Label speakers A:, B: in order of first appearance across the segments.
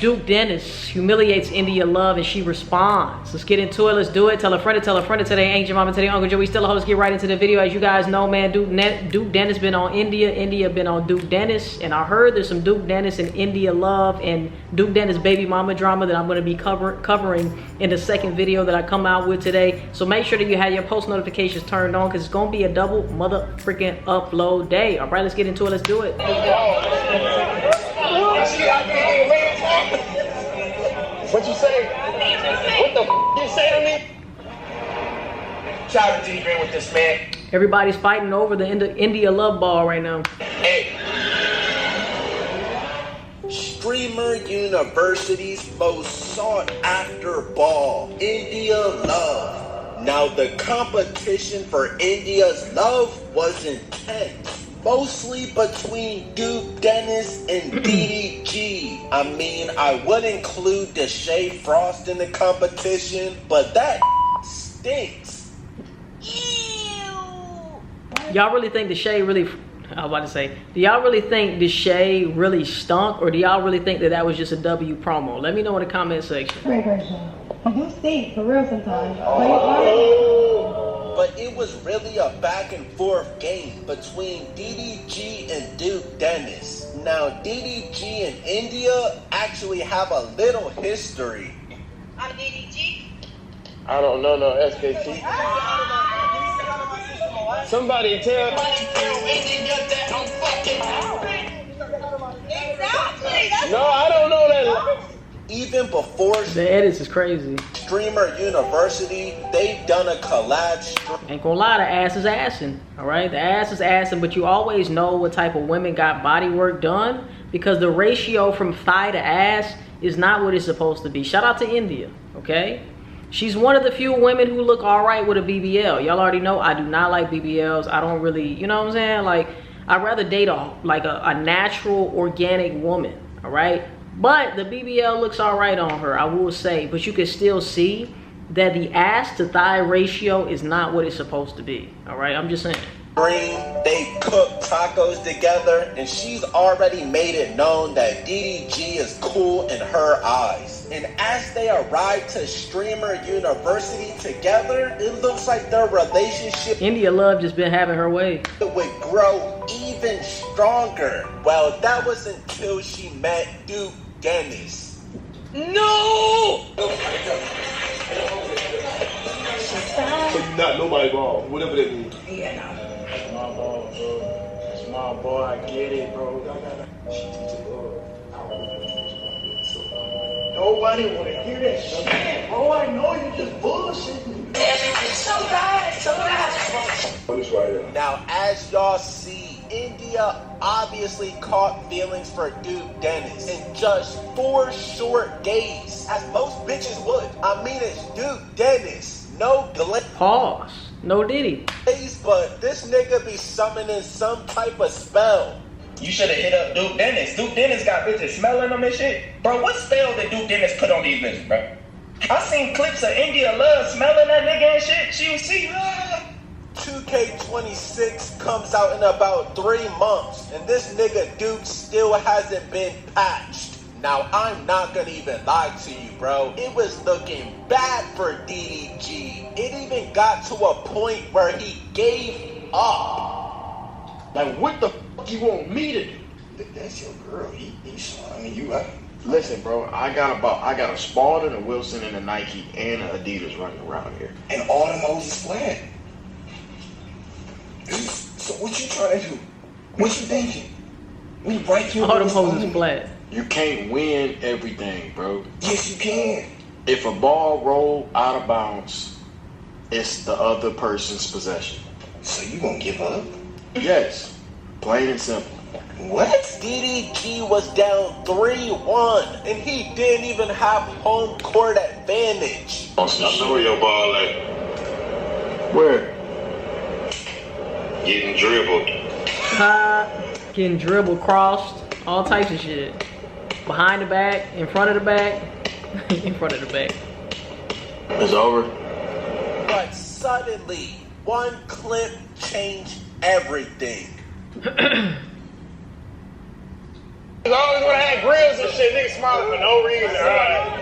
A: Duke Dennis humiliates India Love and she responds. Let's get into it. Let's do it. Tell a friend to their Aunt Jemima, to their Uncle Joe. We still host. Get right into the video. As you guys know, man, Duke Dennis been on India. India been on Duke Dennis. And I heard there's some Duke Dennis and India Love and Duke Dennis baby mama drama that I'm going to be covering in the second video that I come out with today. So make sure that you have your post notifications turned on because it's going to be a double mother freaking upload day. All right, let's get into it. Let's do it.
B: What you say? What the f you say to me? Shout out to G-Green with this, man.
A: Everybody's fighting over the India Love ball right now.
B: Hey. Streamer University's most sought after ball, India Love. Now the competition for India's love was intense. Mostly between Duke Dennis and DDG. I mean, I would include Deshae Frost in the competition, but that stinks.
A: Y'all really think Deshae really, I was about to say, do y'all really think Deshae really stunk, or do y'all really think that was just a W promo? Let me know in the comment section.
C: Great show. I do stink for real sometimes.
B: But it was really a back and forth game between DDG and Duke Dennis. Now, DDG and India actually have a little history.
D: I'm DDG.
E: I don't know no SKT. Somebody tell
B: India that I'm fucking
D: Exactly.
E: No, I don't know that.
B: Even before
A: The edits is crazy.
B: Streamer University, they've done a collab.
A: Ain't gonna lie, the ass is assing, all right? The ass is assing, but you always know what type of women got body work done because the ratio from thigh to ass is not what it's supposed to be. Shout out to India, okay? She's one of the few women who look all right with a BBL. Y'all already know I do not like BBLs. I don't really, you know what I'm saying? Like, I'd rather date a natural, organic woman, all right? But the BBL looks all right on her, I will say. But you can still see that the ass to thigh ratio is not what it's supposed to be. All right, I'm just saying.
B: They cook tacos together, and she's already made it known that DDG is cool in her eyes. And as they arrive to Streamer University together, it looks like their relationship
A: India Love just been having her way.
B: would grow even stronger. Well, that was until she met Duke Dennis.
E: No! So you not nobody wrong, whatever that means.
D: Yeah, no.
E: Small ball, bro. Small ball, I get it, bro. Nobody wanna hear that shit. Bro, I know you just bullshitting.
D: So bad.
E: Oh, this right here.
B: Now, as y'all see, India obviously caught feelings for Duke Dennis in just 4 short days, as most bitches would. I mean, it's Duke Dennis. No
A: Pause. No Diddy.
B: glaze, but this nigga be summoning some type of spell.
F: You should have hit up Duke Dennis. Duke Dennis got bitches smelling them and shit. Bro, what spell did Duke Dennis put on these bitches, bro? I seen clips of India Love smelling that nigga and shit. She was see.
B: 2K26 comes out in about 3 months, and this nigga Duke still hasn't been patched. Now, I'm not gonna even lie to you, bro. It was looking bad for DDG. It even got to a point where he gave up.
E: Like, what the fuck you want me to do?
G: That's your girl. I mean, you right. Listen, bro, I got a Spalding, a Wilson, and a Nike, and an Adidas running around here.
H: And all the hoes is flat. So what you trying to do? What you thinking? We right here.
A: All them hoes is flat.
G: You can't win everything, bro.
H: Yes, you can.
G: If a ball roll out of bounds, it's the other person's possession.
H: So you gonna give up?
G: Yes, plain and simple.
H: What?
B: DDG was down 3-1, and he didn't even have home court advantage.
E: I know where your ball at.
G: Where?
E: Getting dribbled.
A: Getting dribbled, crossed, all types of shit. Behind the back, in front of the back, in front of the back.
G: It's over.
B: But suddenly, one clip changed everything.
G: always when I had grills and shit, niggas smiling for no reason. All right.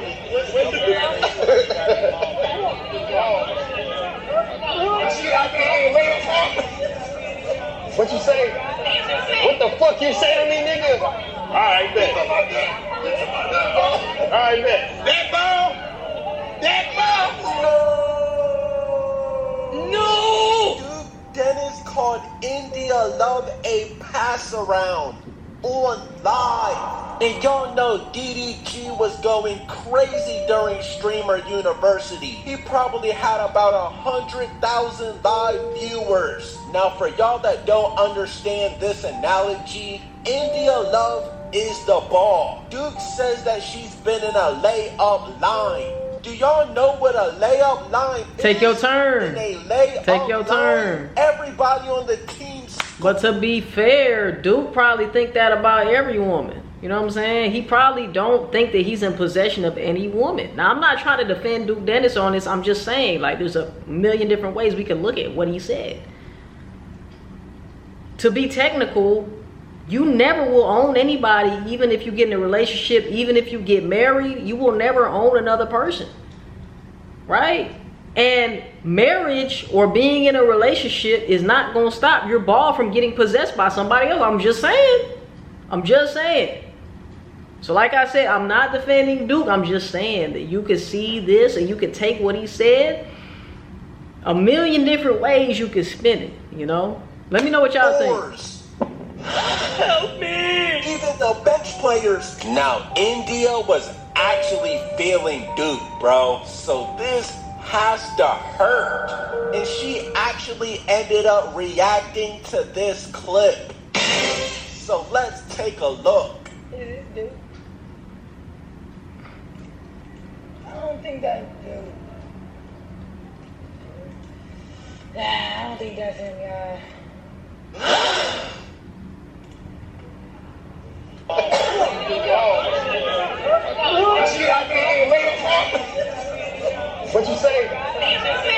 G: What you say? What the fuck you say to me, nigga? Alright, bet. Alright, bet. That ball? That ball?
B: No! Duke Dennis called India Love a pass around on live. And y'all know DDG was going crazy during Streamer University. He probably had about 100,000 live viewers. Now for y'all that don't understand this analogy, India Love is the ball. Duke says that she's been in a layup line. Do y'all know what a layup line is?
A: Take your turn.
B: In a layup
A: Take your
B: line,
A: turn.
B: everybody on the team.
A: But to be fair, Duke probably think that about every woman. You know what I'm saying? He probably don't think that he's in possession of any woman. Now, I'm not trying to defend Duke Dennis on this. I'm just saying, like, there's a million different ways we can look at what he said. To be technical, you never will own anybody, even if you get in a relationship, even if you get married, you will never own another person. Right? And marriage or being in a relationship is not going to stop your ball from getting possessed by somebody else. I'm just saying. I'm just saying. So like I said, I'm not defending Duke. I'm just saying that you could see this and you could take what he said a million different ways you could spin it, you know? Let me know what y'all think.
B: Help me! Even the bench players. Now, India was actually feeling Duke, bro. So this has to hurt. And she actually ended up reacting to this clip. So let's take a look.
C: Is this Duke? I don't think that's Duke. Nah, I don't think that's him, y'all.
G: What you say?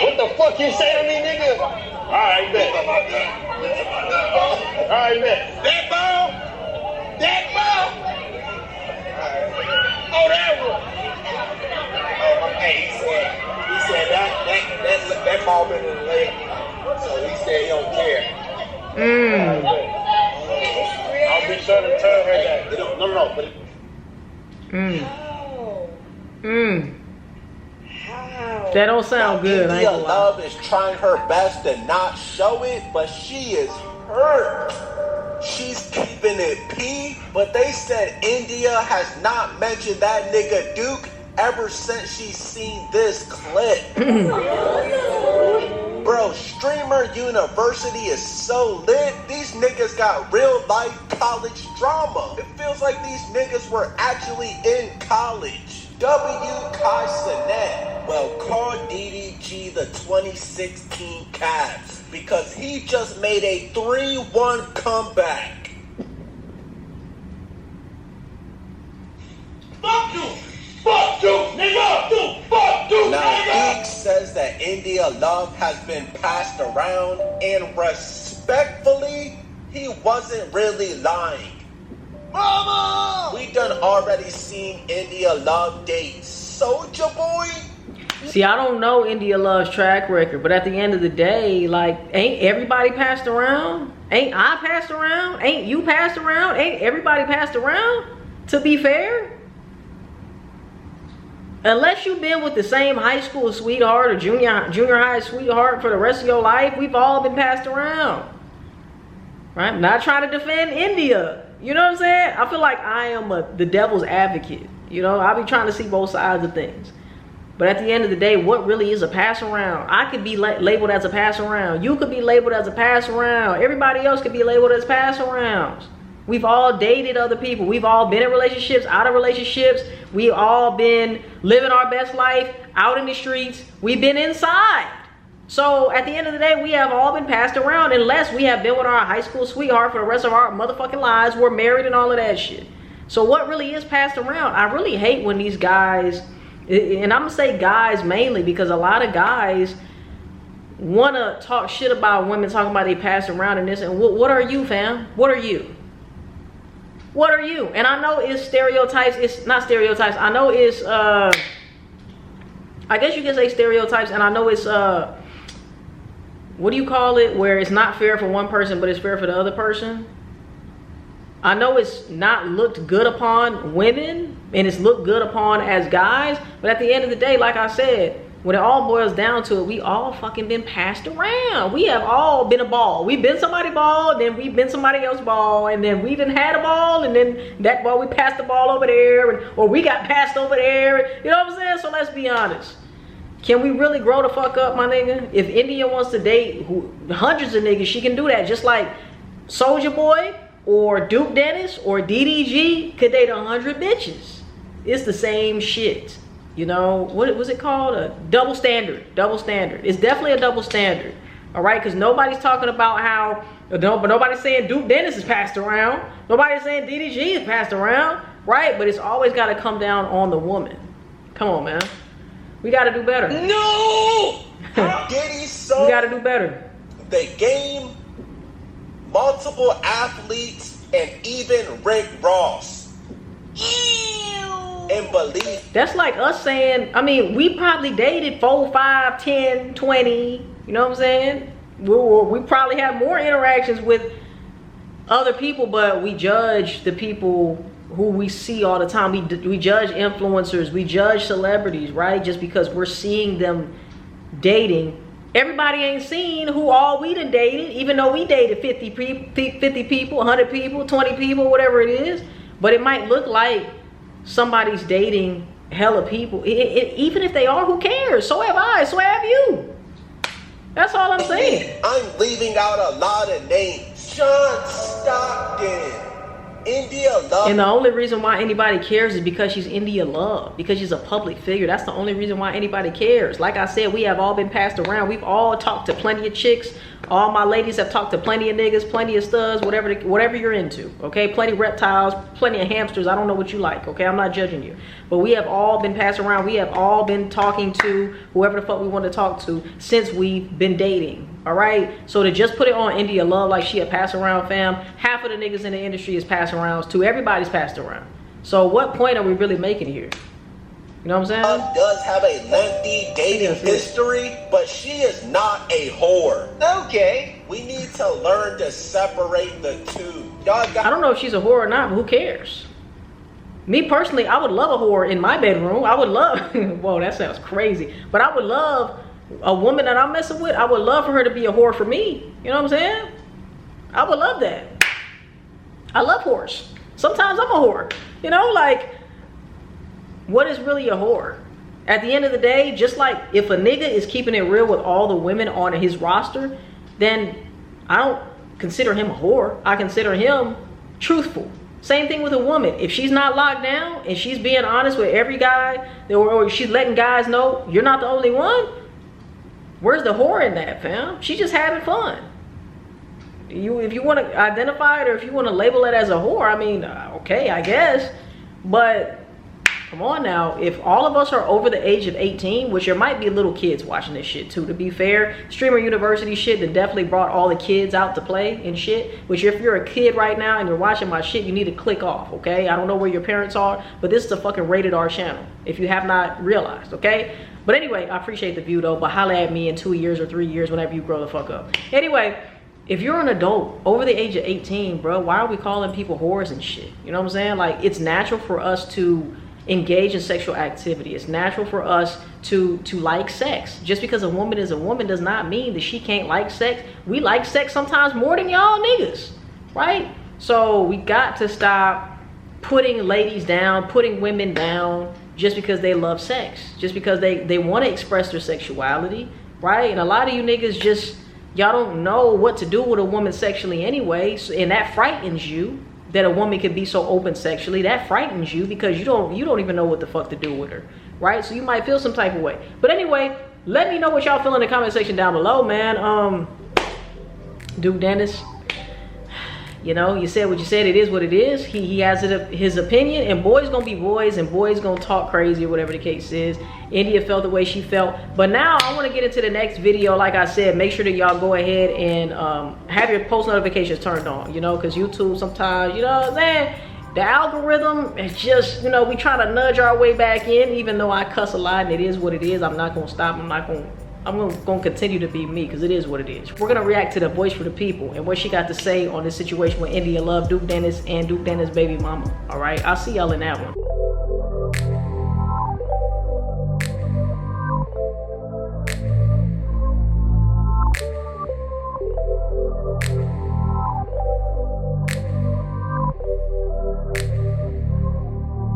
G: What the fuck you say to me, nigga? Alright, bet. Alright, bet. That ball? That ball? Oh, that one.
H: Hey, he said that ball been in the leg. So he said he don't care.
G: I'll be sure to tell her that.
H: No, but
C: How?
A: That don't sound good. I ain't
B: India
A: gonna lie.
B: Love is trying her best to not show it, but she is hurt. She's keeping it P, but they said India has not mentioned that nigga Duke ever since she's seen this clip. Bro, Streamer University is so lit. These niggas got real life college drama. It feels like these niggas were actually in college. W. Kai Sinet, well, call DDG the 2016 Cavs because he just made a 3-1 comeback.
E: Fuck you! Fuck you, nigga! Fuck you,
B: Now,
E: nigga!
B: Deke says that India Love has been passed around, and respectfully, he wasn't really lying. Mama! We done already seen India Love date Soulja Boy.
A: See, I don't know India Love's track record, but at the end of the day, like, ain't everybody passed around? Ain't I passed around? Ain't you passed around? Ain't everybody passed around? To be fair? Unless you've been with the same high school sweetheart or junior high sweetheart for the rest of your life, we've all been passed around. Right? I'm not trying to defend India. You know what I'm saying? I feel like I am the devil's advocate. You know, I be trying to see both sides of things. But at the end of the day, what really is a pass around? I could be labeled as a pass around. You could be labeled as a pass around. Everybody else could be labeled as pass arounds. We've all dated other people. We've all been in relationships, out of relationships. We've all been living our best life out in the streets. We've been inside. So at the end of the day, we have all been passed around unless we have been with our high school sweetheart for the rest of our motherfucking lives. We're married and all of that shit. So what really is passed around? I really hate when these guys, and I'm gonna say guys mainly because a lot of guys want to talk shit about women talking about they pass around and this. And what are you, fam? What are you? What are you? And I know it's stereotypes. It's not stereotypes. I know it's I guess you can say stereotypes, and I know it's what do you call it, where it's not fair for one person but it's fair for the other person. I know it's not looked good upon women and it's looked good upon as guys, but at the end of the day, like I said, when it all boils down to it, we all fucking been passed around. We have all been a ball. We've been somebody ball, then we've been somebody else ball, and then we even had a ball, and then that ball we passed the ball over there, or we got passed over there. You know what I'm saying? So let's be honest. Can we really grow the fuck up, my nigga? If India wants to date hundreds of niggas, she can do that. Just like Soulja Boy or Duke Dennis or DDG could date 100 bitches. It's the same shit. You know, what was it called? A double standard. Double standard. It's definitely a double standard. All right? Because nobody's talking about how, but nobody's saying Duke Dennis is passed around. Nobody's saying DDG is passed around. Right? But it's always got to come down on the woman. Come on, man. We got to do better.
B: No! Diddy sold
A: We got to do better.
B: the game, multiple athletes, and even Rick Ross. And believe.
A: That's like us saying, I mean, we probably dated 4, 5, 10, 20. You know what I'm saying? We probably have more interactions with other people, but we judge the people who we see all the time. We judge influencers, we judge celebrities, right? Just because we're seeing them dating. Everybody ain't seen who all we done dated, even though we dated 50 people, 100 people, 20 people, whatever it is. But it might look like somebody's dating hella people. Even if they are, who cares? So have I, so have you. That's all I'm saying.
B: I'm leaving out a lot of names. Sean Stockton, India Love.
A: And the only reason why anybody cares is because she's India Love, because she's a public figure. That's the only reason why anybody cares. Like I said, we have all been passed around. We've all talked to plenty of chicks. All my ladies have talked to plenty of niggas, plenty of studs, whatever you're into, okay? Plenty of reptiles, plenty of hamsters. I don't know what you like, okay? I'm not judging you. But we have all been passed around. We have all been talking to whoever the fuck we want to talk to since we've been dating, all right? So to just put it on India Love like she a pass around, fam, half of the niggas in the industry is pass arounds too. Everybody's passed around. So what point are we really making here? You know what I'm saying?
B: Does have a lengthy dating history, but she is not a whore. Okay. We need to learn to separate the two. Y'all got.
A: I don't know if she's a whore or not, but who cares? Me personally, I would love a whore in my bedroom. I would love, whoa, that sounds crazy. But I would love a woman that I'm messing with. I would love for her to be a whore for me. You know what I'm saying? I would love that. I love whores. Sometimes I'm a whore. You know, like, what is really a whore? At the end of the day, just like if a nigga is keeping it real with all the women on his roster, then I don't consider him a whore. I consider him truthful. Same thing with a woman. If she's not locked down and she's being honest with every guy, or she's letting guys know you're not the only one, where's the whore in that, fam? She's just having fun. If you want to identify it or if you want to label it as a whore, I mean, okay, I guess. But come on now, if all of us are over the age of 18, which there might be little kids watching this shit too, to be fair, Streamer University shit that definitely brought all the kids out to play and shit, which if you're a kid right now and you're watching my shit, you need to click off, okay? I don't know where your parents are, but this is a fucking rated R channel, if you have not realized, okay? But anyway, I appreciate the view though, but holla at me in 2 years or 3 years whenever you grow the fuck up. Anyway, if you're an adult over the age of 18, bro, why are we calling people whores and shit? You know what I'm saying? Like, it's natural for us to engage in sexual activity. It's natural for us to like sex. Just because a woman is a woman does not mean that she can't like sex. We like sex sometimes more than y'all niggas, right? So we got to stop putting ladies down, putting women down just because they love sex, just because they want to express their sexuality, right? And a lot of you niggas just, y'all don't know what to do with a woman sexually anyway, and that frightens you. That a woman can be so open sexually, that frightens you because you don't even know what the fuck to do with her, right? So you might feel some type of way. But anyway, let me know what y'all feel in the comment section down below, man. Duke Dennis, you know, you said what you said. It is what it is. He has his opinion, and boys gonna be boys, and boys gonna talk crazy or whatever the case is. India felt the way she felt, but now I want to get into the next video. Like I said, make sure that y'all go ahead and have your post notifications turned on, you know, because YouTube sometimes, you know what I'm saying, The algorithm is just, you know, we try to nudge our way back in, even though I cuss a lot and it is what it is. I'm not gonna stop. I'm gonna continue to be me because it is what it is. We're gonna react to the voice for the people and what she got to say on this situation with India Love, Duke Dennis, and Duke Dennis' baby mama. All right, I'll see y'all in that one.